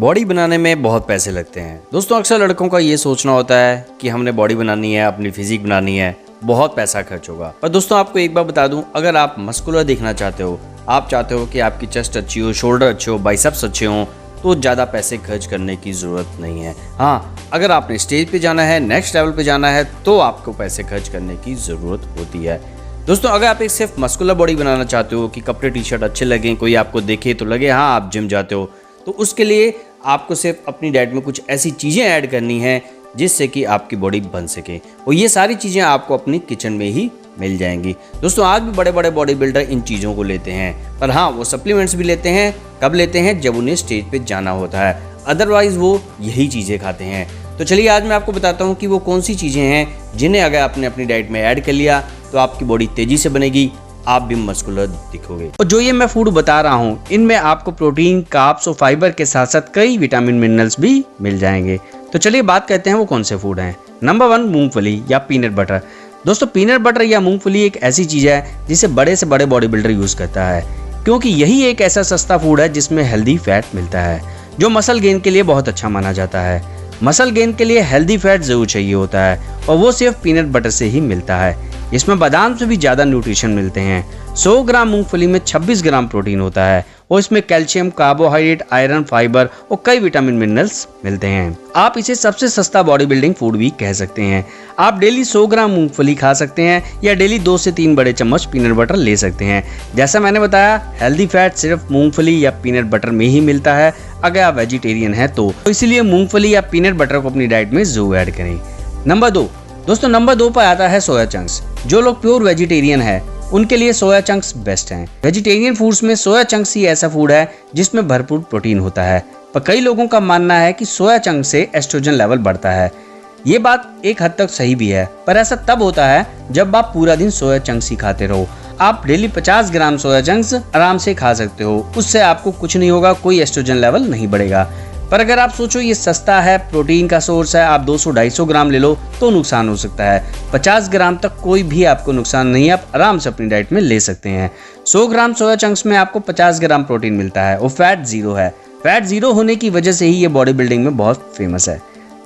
Body बनाने में बहुत पैसे लगते हैं। दोस्तों अक्सर लड़कों का ये सोचना होता है कि हमने बॉडी बनानी है, अपनी फिजिक बनानी है, बहुत पैसा खर्च होगा। पर दोस्तों आपको एक बात बता दूं, अगर आप मस्कुलर दिखना चाहते हो, आप चाहते हो कि आपकी चेस्ट अच्छी हो, शोल्डर अच्छे हो, बाइसेप्स अच्छे हो, तो ज़्यादा पैसे खर्च करने की ज़रूरत नहीं है। हाँ, अगर आपने स्टेज पे जाना है, नेक्स्ट लेवल पे जाना है, तो आपको पैसे खर्च करने की ज़रूरत होती है। दोस्तों अगर आप एक सिर्फ मस्कुलर बॉडी बनाना चाहते हो कि कपड़े टी शर्ट अच्छे लगें, कोई आपको देखे तो लगे हाँ आप जिम जाते हो, तो उसके लिए आपको सिर्फ अपनी डाइट में कुछ ऐसी चीज़ें ऐड करनी है जिससे कि आपकी बॉडी बन सके, और ये सारी चीज़ें आपको अपनी किचन में ही मिल जाएंगी। दोस्तों आज भी बड़े बड़े बॉडी बिल्डर इन चीज़ों को लेते हैं, पर हाँ वो सप्लीमेंट्स भी लेते हैं। कब लेते हैं? जब उन्हें स्टेज पे जाना होता है, अदरवाइज वो यही चीज़ें खाते हैं। तो चलिए आज मैं आपको बताता हूँ कि वो कौन सी चीज़ें हैं जिन्हें अगर आपने अपनी डाइट में ऐड कर लिया तो आपकी बॉडी तेज़ी से बनेगी, आप भी मस्कुलर दिखोगे। और जो ये मैं फूड बता रहा हूँ इनमें आपको प्रोटीन, कार्ब्स और फाइबर के साथ साथ कई विटामिन मिनरल्स भी मिल जाएंगे। तो चलिए बात करते हैं वो कौन से फूड हैं। नंबर 1 मूंगफली या पीनट बटर। दोस्तों पीनट बटर या मूंगफली एक ऐसी चीज़ है जिसे बड़े से बड़े बॉडी बिल्डर यूज़ करता है, क्योंकि यही एक ऐसा सस्ता फूड है जिसमें हेल्दी फैट मिलता है, जो मसल गेन के लिए बहुत अच्छा माना जाता है। मसल गेन के लिए हेल्दी फैट जरूर चाहिए होता है और वो सिर्फ पीनट बटर से ही मिलता है। इसमें बादाम से भी ज़्यादा न्यूट्रिशन मिलते हैं। 100 ग्राम मूंगफली में 26 ग्राम प्रोटीन होता है और इसमें कैल्शियम, कार्बोहाइड्रेट, आयरन, फाइबर और कई विटामिन मिनरल्स मिलते हैं। आप इसे सबसे सस्ता बॉडी बिल्डिंग फूड भी कह सकते हैं। आप डेली 100 ग्राम मूंगफली खा सकते हैं या डेली 2 से 3 बड़े चम्मच पीनट बटर ले सकते हैं। जैसा मैंने बताया, हेल्दी फैट सिर्फ मूंगफली या पीनट बटर में ही मिलता है अगर आप वेजिटेरियन हैं तो इसलिए मूंगफली या पीनट बटर को अपनी डाइट में जरूर ऐड करें। नंबर 2 दोस्तों, नंबर 2 पर आता है सोया चंक्स। जो लोग प्योर वेजिटेरियन है उनके लिए सोया चंक्स बेस्ट हैं। वेजिटेरियन फूड्स में सोया चंक्स ही ऐसा फूड है जिसमें भरपूर प्रोटीन होता है, पर कई लोगों का मानना है कि सोया चंक्स से एस्ट्रोजन लेवल बढ़ता है। ये बात एक हद तक सही भी है, पर ऐसा तब होता है जब आप पूरा दिन सोया चंक्स ही खाते रहो। आप डेली 50 ग्राम सोया चंक्स आराम से खा सकते हो, उससे आपको कुछ नहीं होगा, कोई एस्ट्रोजन लेवल नहीं बढ़ेगा। पर अगर आप सोचो ये सस्ता है, प्रोटीन का सोर्स है, आप 200-250 ग्राम ले लो तो नुकसान हो सकता है। 50 ग्राम तक कोई भी आपको नुकसान नहीं है, आप आराम से अपनी डाइट में ले सकते हैं। 100 ग्राम सोया चंक्स में आपको 50 ग्राम प्रोटीन मिलता है और फैट 0 है। फैट 0 होने की वजह से ही ये बॉडी बिल्डिंग में बहुत फेमस है।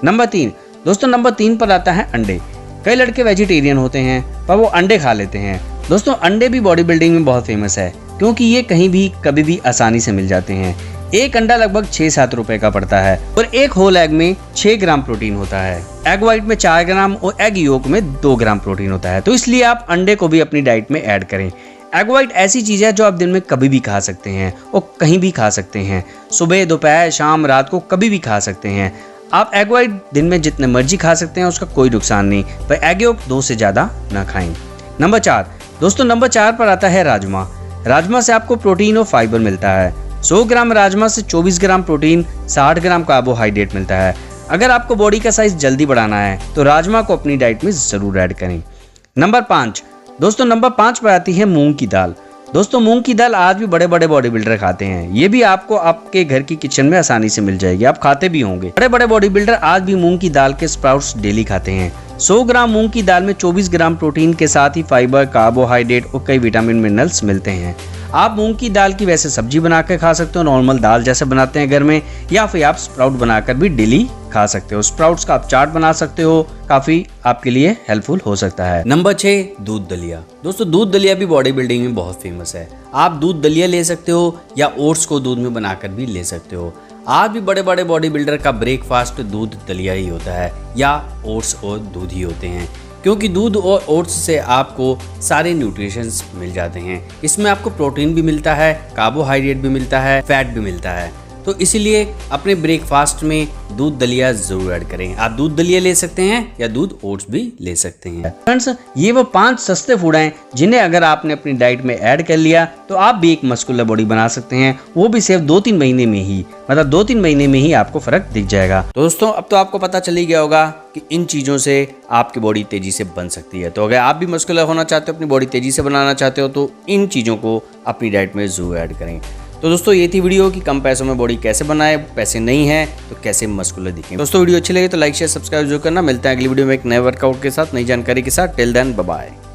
नंबर 3 दोस्तों, नंबर 3 पर आता है अंडे। कई लड़के वेजिटेरियन होते हैं पर वो अंडे खा लेते हैं। दोस्तों अंडे भी बॉडी बिल्डिंग में बहुत फेमस है, क्योंकि ये कहीं भी कभी भी आसानी से मिल जाते हैं। एक अंडा लगभग 6-7 रुपए का पड़ता है और एक होल एग में 6 ग्राम प्रोटीन होता है। एग व्हाइट में 4 ग्राम और एग योक में 2 ग्राम प्रोटीन होता है, तो इसलिए आप अंडे को भी अपनी डाइट में ऐड करें। एग व्हाइट ऐसी चीज है जो आप दिन में कभी भी खा सकते हैं और कहीं भी खा सकते हैं। सुबह, दोपहर, शाम, रात को कभी भी खा सकते हैं। आप एग व्हाइट दिन में जितने मर्जी खा सकते हैं, उसका कोई नुकसान नहीं, पर एग योक 2 से ज्यादा ना खाएं। नंबर 4 दोस्तों, नंबर 4 पर आता है राजमा। राजमा से आपको प्रोटीन और फाइबर मिलता है। 100 ग्राम राजमा से 24 ग्राम प्रोटीन, 60 ग्राम कार्बोहाइड्रेट मिलता है। अगर आपको बॉडी का साइज जल्दी बढ़ाना है तो राजमा को अपनी डाइट में जरूर ऐड करें। नंबर 5 दोस्तों, नंबर 5 पर आती है मूंग की दाल। दोस्तों मूंग की दाल आज भी बड़े बड़े बॉडी बिल्डर खाते हैं। ये भी आपको आपके घर की किचन में आसानी से मिल जाएगी, आप खाते भी होंगे। बड़े बड़े बॉडी बिल्डर आज भी मूंग की दाल के स्प्राउट्स डेली खाते हैं। 100 ग्राम मूंग की दाल में 24 ग्राम प्रोटीन के साथ ही फाइबर, कार्बोहाइड्रेट और कई विटामिन मिनरल्स मिलते हैं। आप मूंग की दाल की वैसे सब्जी बनाकर खा सकते हो, नॉर्मल दाल जैसे बनाते हैं घर में, या फिर आप स्प्राउट बनाकर भी डेली खा सकते हो। स्प्राउट्स का आप चाट बना सकते हो, काफी आपके लिए हेल्पफुल हो सकता है। नंबर 6 दूध दलिया। दोस्तों दूध दलिया भी बॉडी बिल्डिंग में बहुत फेमस है। आप दूध दलिया ले सकते हो या ओट्स को दूध में बनाकर भी ले सकते हो। आज भी बड़े बड़े बॉडी बिल्डर का ब्रेकफास्ट दूध दलिया ही होता है या ओट्स और दूध ही होते हैं, क्योंकि दूध और ओट्स से आपको सारे न्यूट्रिशंस मिल जाते हैं। इसमें आपको प्रोटीन भी मिलता है, कार्बोहाइड्रेट भी मिलता है, फैट भी मिलता है, तो इसीलिए अपने ब्रेकफास्ट में दूध दलिया जरूर ऐड करें। आप दूध दलिया ले सकते हैं या दूध ओट्स भी ले सकते हैं। फ्रेंड्स ये वो 5 सस्ते फूड हैं जिन्हें अगर आपने अपनी डाइट में ऐड कर लिया तो आप भी एक मस्कुलर बॉडी बना सकते हैं, वो भी सिर्फ 2-3 महीने में ही। मतलब 2-3 महीने में ही आपको फर्क दिख जाएगा। तो दोस्तों अब तो आपको पता चल ही गया होगा कि इन चीज़ों से आपकी बॉडी तेजी से बन सकती है। तो अगर आप भी मस्कुलर होना चाहते हो, अपनी बॉडी तेजी से बनाना चाहते हो, तो इन चीज़ों को अपनी डाइट में जरूर ऐड करें। तो दोस्तों ये थी वीडियो कि कम पैसों में बॉडी कैसे बनाए, पैसे नहीं है तो कैसे मस्कुलर दिखें। दोस्तों वीडियो अच्छी लगे तो लाइक शेयर सब्सक्राइब जरूर करना। मिलते हैं अगली वीडियो में एक नए वर्कआउट के साथ, नई जानकारी के साथ। Till then bye bye.